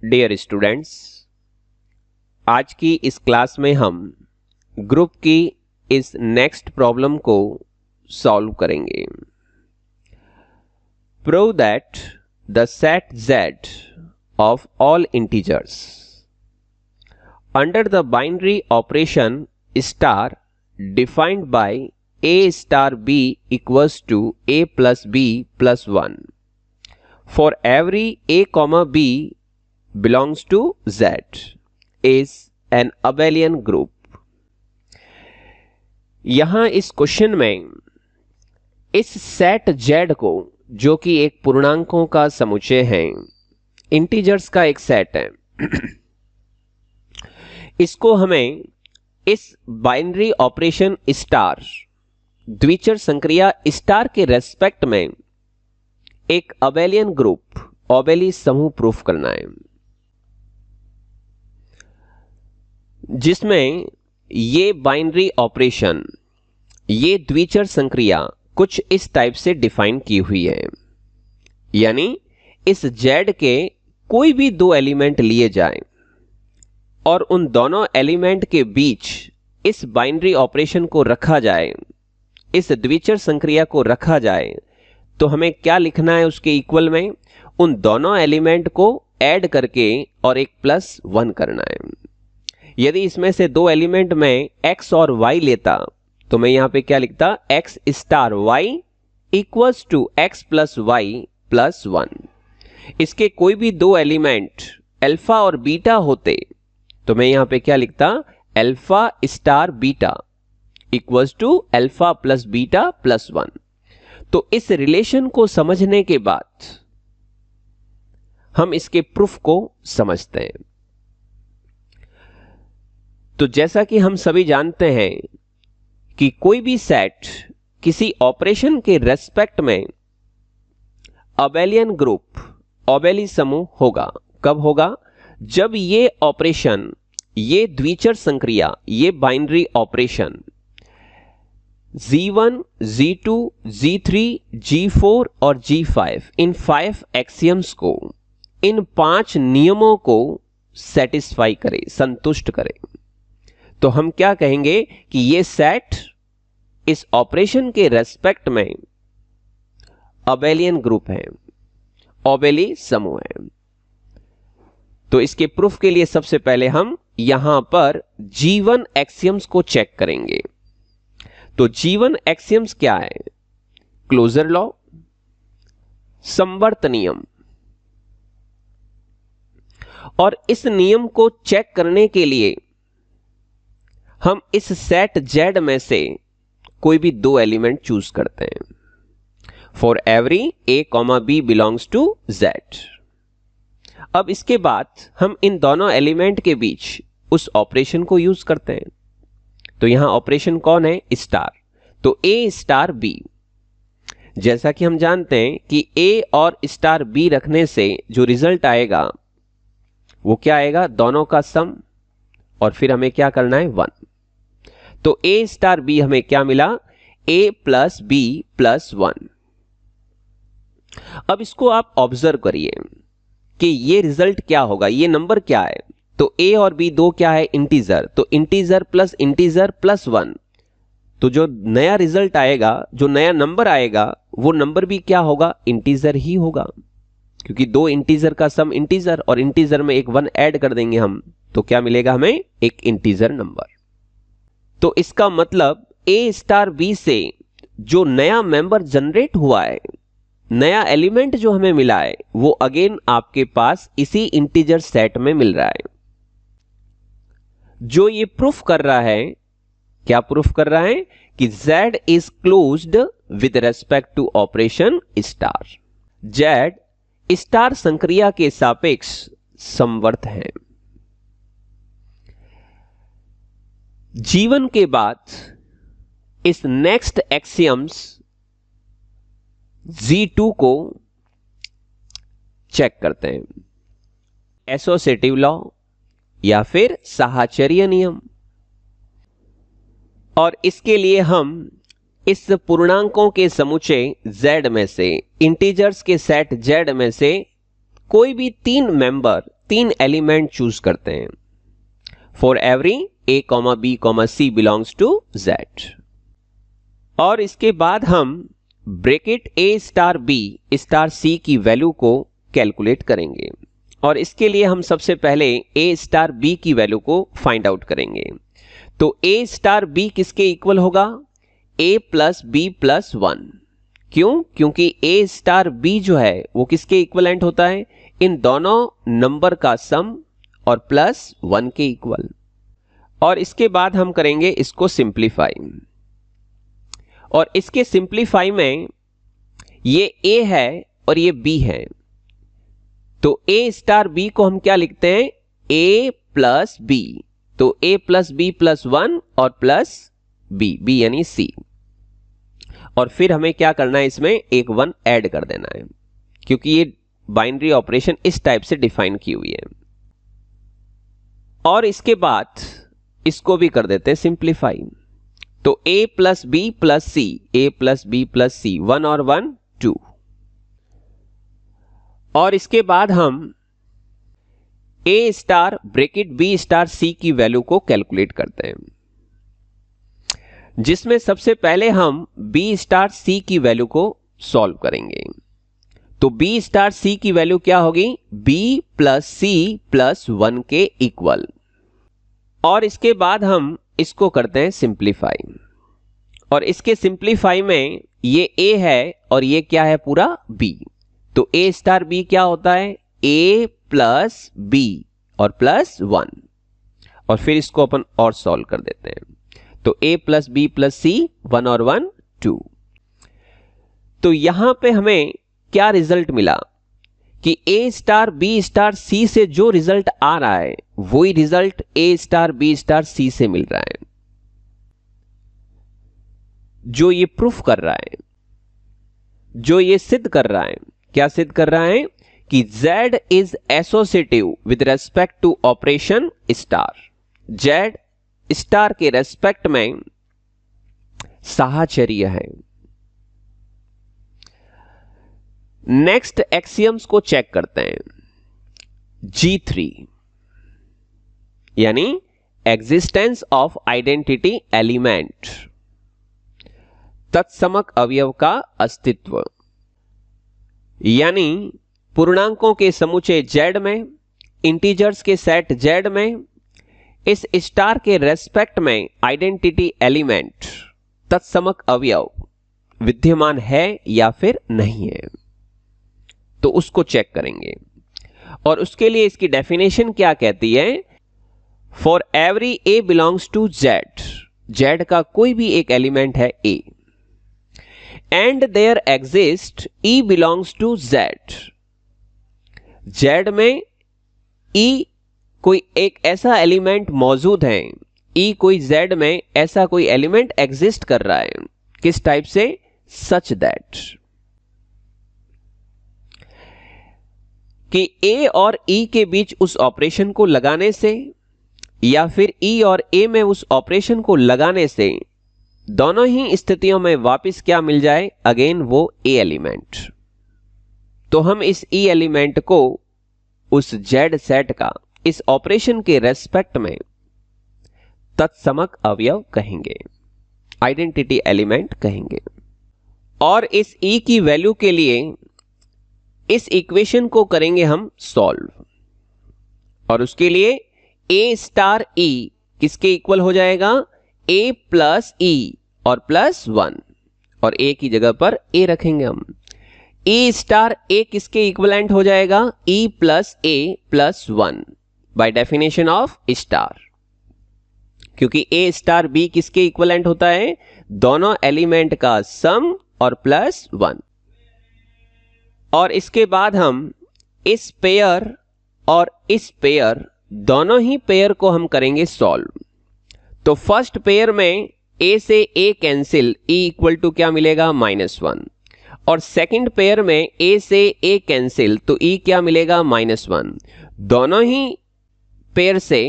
Dear students, आज की इस क्लास में हम ग्रुप की इस नेक्स्ट प्रॉब्लम को सॉल्व करेंगे। Prove that the set Z of all integers under the binary operation star defined by a star b equals to a plus b plus 1 for every a comma b belongs to Z is an abelian group। यहां इस question में इस set Z को, जो कि एक पूर्णांकों का समुच्चय है, इंटीजर्स का एक सेट है, इसको हमें इस बाइनरी ऑपरेशन स्टार, द्विचर संक्रिया स्टार के रेस्पेक्ट में एक अबेलियन ग्रुप, ओबेली समूह प्रूफ करना है, जिसमें ये बाइनरी ऑपरेशन, ये द्विचर संक्रिया कुछ इस टाइप से डिफाइन की हुई है। यानी इस Z के कोई भी दो एलिमेंट लिए जाएं और उन दोनों एलिमेंट के बीच इस बाइनरी ऑपरेशन को रखा जाए, इस द्विचर संक्रिया को रखा जाए, तो हमें क्या लिखना है उसके इक्वल में? उन दोनों एलिमेंट को ऐड करके और एक +1 करना है। यदि इसमें से दो एलिमेंट में x और y लेता तो मैं यहां पे क्या लिखता? x star y equals to x plus Y plus 1। इसके कोई भी दो एलिमेंट अल्फा और बीटा होते तो मैं यहां पे क्या लिखता? Alpha star beta equals to alpha plus beta plus 1। तो इस रिलेशन को समझने के बाद हम इसके प्रूफ को समझते हैं। तो जैसा कि हम सभी जानते हैं कि कोई भी सेट किसी ऑपरेशन के रेस्पेक्ट में अबेलियन ग्रुप, ओबेली समूह होगा। कब होगा? जब ये ऑपरेशन, ये द्विचर संक्रिया, ये binary operation G1, G2, G3, G4 और G5, इन 5 एक्सियम्स को, इन 5 नियमों को सेटिस्फाई करे, संतुष्ट करे। तो हम क्या कहेंगे कि ये सेट इस ऑपरेशन के रेस्पेक्ट में अबेलियन ग्रुप है, ओबेली समूह है। तो इसके प्रूफ के लिए सबसे पहले हम यहां पर G1 एक्सियम्स को चेक करेंगे। तो G1 एक्सियम्स क्या है? क्लोजर लॉ, संवर्त नियम। और इस नियम को चेक करने के लिए हम इस सेट Z में से कोई भी दो एलिमेंट चूज करते हैं। For every a, b belongs to Z। अब इसके बाद हम इन दोनों एलिमेंट के बीच उस ऑपरेशन को यूज करते हैं। तो यहां ऑपरेशन कौन है? स्टार। तो a स्टार b, जैसा कि हम जानते हैं कि a और स्टार b रखने से जो रिजल्ट आएगा वो क्या आएगा? दोनों का सम, और फिर हमें क्या करना है? 1। तो a स्टार b हमें क्या मिला? a plus b plus 1। अब इसको आप ऑब्जर्व करिए कि ये रिजल्ट क्या होगा, ये नंबर क्या है? तो a और b दो क्या है? इंटीजर। तो इंटीजर प्लस 1, तो जो नया रिजल्ट आएगा, जो नया नंबर आएगा, वो नंबर भी क्या होगा? इंटीजर ही होगा, क्योंकि दो इंटीजर का सम इंटीजर, और इंटीजर में एक 1 ऐड कर देंगे हम, तो क्या मिलेगा हमें? एक इंटीजर नंबर। तो इसका मतलब a स्टार b से जो नया मेंबर जनरेट हुआ है, नया एलिमेंट जो हमें मिला है, वो अगेन आपके पास इसी इंटीजर सेट में मिल रहा है। जो ये प्रूफ कर रहा है, क्या प्रूफ कर रहा है? कि Z is closed with respect to operation star. Z star संक्रिया के सापेक्ष समवर्त है। G1 के बाद इस नेक्स्ट एक्सियम्स G2 को चेक करते हैं। एसोसिएटिव लॉ या फिर साहचर्य नियम। और इसके लिए हम इस पूर्णांकों के समुच्चय z में से, इंटीजर्स के सेट z में से कोई भी 3 एलिमेंट चूज करते हैं for every a, b, c belongs to z। और इसके बाद हम bracket a star b star c की वैल्यू को कैलकुलेट करेंगे। और इसके लिए हम सबसे पहले a स्टार b की वैल्यू को फाइंड आउट करेंगे। तो a स्टार b किसके इक्वल होगा? a plus b plus 1। क्यों? क्योंकि a स्टार b जो है वो किसके इक्वलेंट होता है? इन दोनों नंबर का सम और प्लस 1 के इक्वल। और इसके बाद हम करेंगे इसको सिंप्लीफाई। और इसके सिंप्लीफाई में ये a है और ये b है, तो a स्टार b को हम क्या लिखते हैं? a plus b। तो a प्लस b प्लस 1 और प्लस b, b यानी c। और फिर हमें क्या करना है? इसमें एक 1 ऐड कर देना है, क्योंकि ये बाइनरी ऑपरेशन इस टाइप से डिफाइन की हुई है। और इसके बाद इसको भी कर देते हैं सिंप्लीफाई। तो a plus b plus c, a plus b plus c, 1 और 1 2। और इसके बाद हम a star bracket b star c की वैल्यू को कैलकुलेट करते हैं, जिसमें सबसे पहले हम b स्टार c की वैल्यू को सॉल्व करेंगे। तो b स्टार c की वैल्यू क्या होगी? b प्लस c प्लस 1 के इक्वल। और इसके बाद हम इसको करते हैं सिंप्लीफाई। और इसके सिंप्लीफाई में ये a है और ये क्या है? पूरा b। तो a स्टार b क्या होता है? a प्लस b और प्लस 1। और फिर इसको अपन और सॉल्व कर देते हैं। तो a plus b plus c, 1 और 1 2। तो यहां पे हमें क्या रिजल्ट मिला कि a star b star c से जो रिजल्ट आ रहा है वही result a star b star c से मिल रहा है। जो ये प्रूफ कर रहा है, जो ये सिद्ध कर रहा है, क्या सिद्ध कर रहा है? कि z is associative with respect to operation star. z star के रेस्पेक्ट में साहचर्य है। नेक्स्ट एक्सियम्स को चेक करते हैं। G3 यानी एग्जिस्टेंस ऑफ आइडेंटिटी एलिमेंट, तत्समक अवयव का अस्तित्व। यानी पूर्णांकों के समुच्चय z में, इंटीजर्स के सेट z में, इस स्टार के रेस्पेक्ट में आइडेंटिटी एलिमेंट, तत्समक अवयव विद्यमान है या फिर नहीं है, तो उसको चेक करेंगे। और उसके लिए इसकी डेफिनेशन क्या कहती है? For every a belongs to z, z का कोई भी एक एलिमेंट है a, and there exist e belongs to z, z में e कोई एक ऐसा एलिमेंट मौजूद है, e कोई z में ऐसा कोई एलिमेंट एग्जिस्ट कर रहा है। किस टाइप से? सच दैट कि a और e के बीच उस ऑपरेशन को लगाने से या फिर e और a में उस ऑपरेशन को लगाने से दोनों ही स्थितियों में वापस क्या मिल जाए? अगेन वो a एलिमेंट। तो हम इस e एलिमेंट को उस z सेट का इस ऑपरेशन के रेस्पेक्ट में तत्समक अवयव कहेंगे, आइडेंटिटी एलिमेंट कहेंगे। और इस e की वैल्यू के लिए इस इक्वेशन को करेंगे हम सॉल्व। और उसके लिए a स्टार e किसके इक्वल हो जाएगा? a प्लस e और प्लस 1, और a की जगह पर a रखेंगे हम। e स्टार a किसके इक्वलेंट हो जाएगा? e plus a plus 1 by definition of star, क्योंकि a स्टार b किसके इक्वलेंट होता है? दोनों एलिमेंट का सम और प्लस 1। और इसके बाद हम इस पेयर और इस पेयर, दोनों ही पेयर को हम करेंगे सॉल्व। तो फर्स्ट पेयर में a से a cancel, e equal to क्या मिलेगा? -1। और सेकंड पेयर में a से a कैंसिल, तो e क्या मिलेगा? -1। दोनों ही पेयर से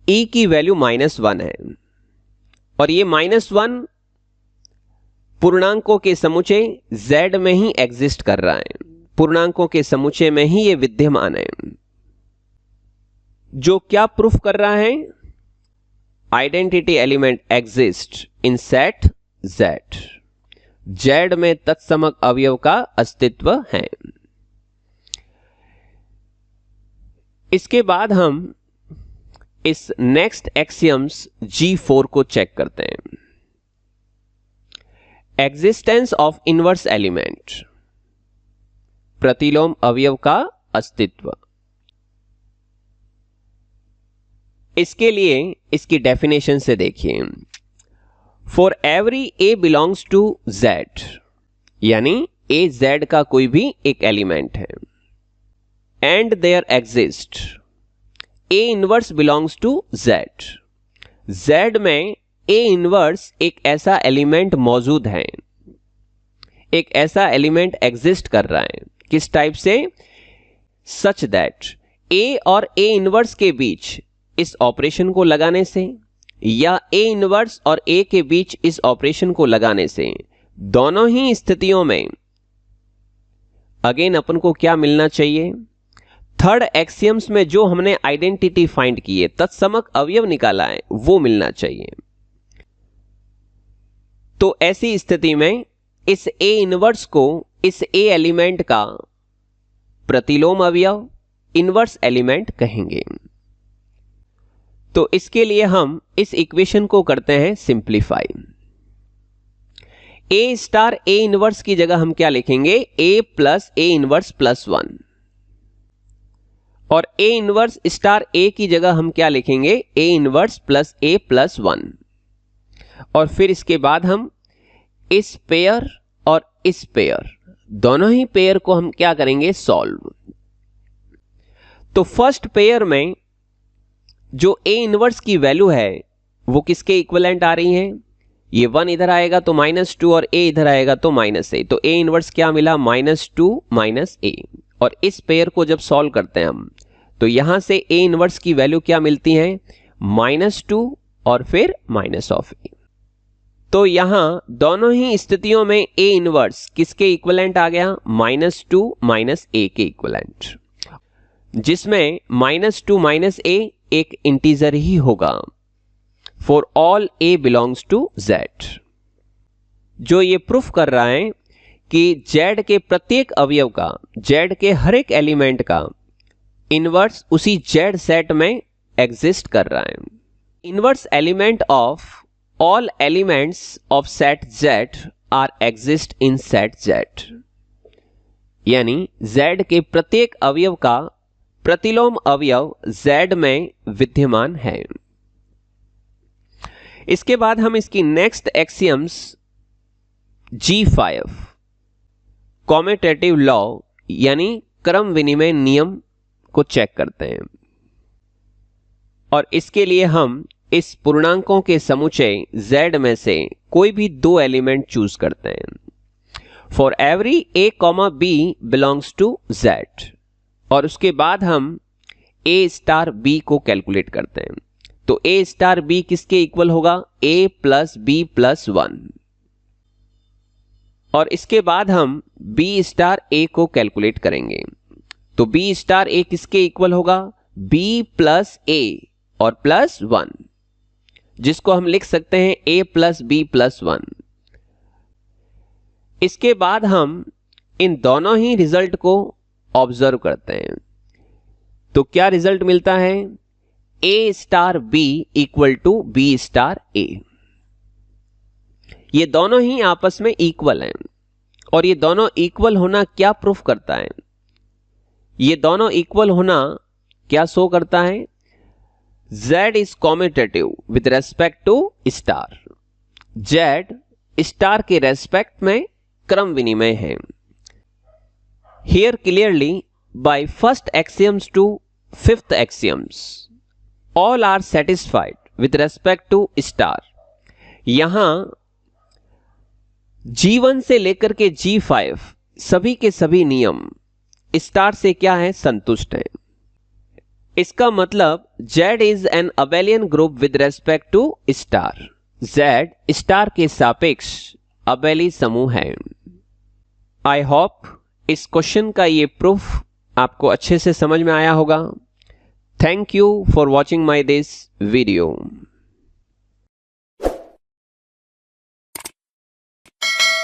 e की वैल्यू -1 है, और ये -1 पूर्णांकों के समुच्चय Z में ही एग्जिस्ट कर रहा है, पूर्णांकों के समुच्चय में ही ये विद्यमान है, जो क्या प्रूफ कर रहा है? Identity element exist in set Z, Z में तत्समक अवयव का अस्तित्व है। इसके बाद हम इस नेक्स्ट एक्सियम्स G4 को चेक करते हैं। एग्जिस्टेंस ऑफ इनवर्स एलिमेंट, प्रतिलोम अवयव का अस्तित्व। इसके लिए इसकी डेफिनेशन से देखिए, for every A belongs to Z, यानी ए Z का कोई भी एक एलिमेंट है, and there exist A inverse belongs to Z, Z में ए इनवर्स एक ऐसा एलिमेंट मौजूद है, एक ऐसा एलिमेंट एग्जिस्ट कर रहा है। किस टाइप से? सच दैट ए और ए इनवर्स के बीच इस ऑपरेशन को लगाने से, या ए इनवर्स और ए के बीच इस ऑपरेशन को लगाने से, दोनों ही स्थितियों में अगेन अपन को क्या मिलना चाहिए? थर्ड एक्सियम्स में जो हमने आइडेंटिटी फाइंड की है, तत्समक अवयव निकाला है, वो मिलना चाहिए। तो ऐसी स्थिति में इस ए इनवर्स को इस ए एलिमेंट का प्रतिलोम अवयव, इनवर्स एलिमेंट कहेंगे। तो इसके लिए हम इस इक्वेशन को करते हैं simplify. A star A inverse की जगह हम क्या लिखेंगे? ए प्लस ए इनवर्स प्लस 1, और ए इनवर्स स्टार ए की जगह हम क्या लिखेंगे? A inverse plus A plus 1, और फिर इसके बाद हम इस पेयर और इस पेयर, दोनों ही पेयर को हम क्या करेंगे? सॉल्व। तो फर्स्ट पेयर में जो ए इनवर्स की वैल्यू है वो किसके इक्विवेलेंट आ रही है? ये 1 इधर आएगा तो -2, और ए इधर आएगा तो -a, तो ए इनवर्स क्या मिला? -2 -a। और इस पेयर को जब सॉल्व करते हैं हम, तो यहां से ए इनवर्स की वैल्यू क्या मिलती है? -2 और फिर -a। तो यहां दोनों ही स्थितियों में ए इनवर्स किसके इक्विवेलेंट आ गया? -2 -a के इक्विवेलेंट, जिसमें -2 -a एक इंटीजर ही होगा for all A belongs to Z, जो ये प्रूफ कर रहा है कि Z के प्रत्येक अवयव का, Z के हर एक एलिमेंट का इनवर्स उसी Z सेट में एग्जिस्ट कर रहा है। Inverse element of all elements of set Z are exist in set Z, यानी Z के प्रत्येक अवयव का प्रतिलोम अवयव Z में विद्यमान है। इसके बाद हम इसकी next axioms G5 commutative law यानी क्रम विनिमय नियम को चेक करते हैं, और इसके लिए हम इस पूर्णांकों के समुच्चय Z में से कोई भी 2 एलिमेंट चूज करते हैं। For every a, b belongs to Z, और उसके बाद हम a स्टार b को कैलकुलेट करते हैं। तो a स्टार b किसके इक्वल होगा? a प्लस b प्लस 1, और इसके बाद हम b स्टार a को कैलकुलेट करेंगे। तो b स्टार a किसके इक्वल होगा? b प्लस a और प्लस 1, जिसको हम लिख सकते हैं a प्लस b प्लस 1। इसके बाद हम इन दोनों ही रिजल्ट को ऑब्जर्व करते हैं। तो क्या रिजल्ट मिलता है? a star b equal to b star a। ये दोनों ही आपस में इक्वल हैं, और ये दोनों इक्वल होना क्या प्रूफ करता है? ये दोनों इक्वल होना क्या शो करता है? Z is commutative with respect to star, Z star के रेस्पेक्ट में क्रम विनिमय है। Here clearly by first axioms to fifth axioms all are satisfied with respect to star। यहां G1 से लेकर के G5 सभी के सभी नियम स्टार से क्या है? संतुष्ट है। इसका मतलब Z is an abelian group with respect to star, Z star के सापेक्ष अबेली समूह है। आई होप इस क्वेश्चन का ये प्रूफ आपको अच्छे से समझ में आया होगा। Thank you for watching my this video.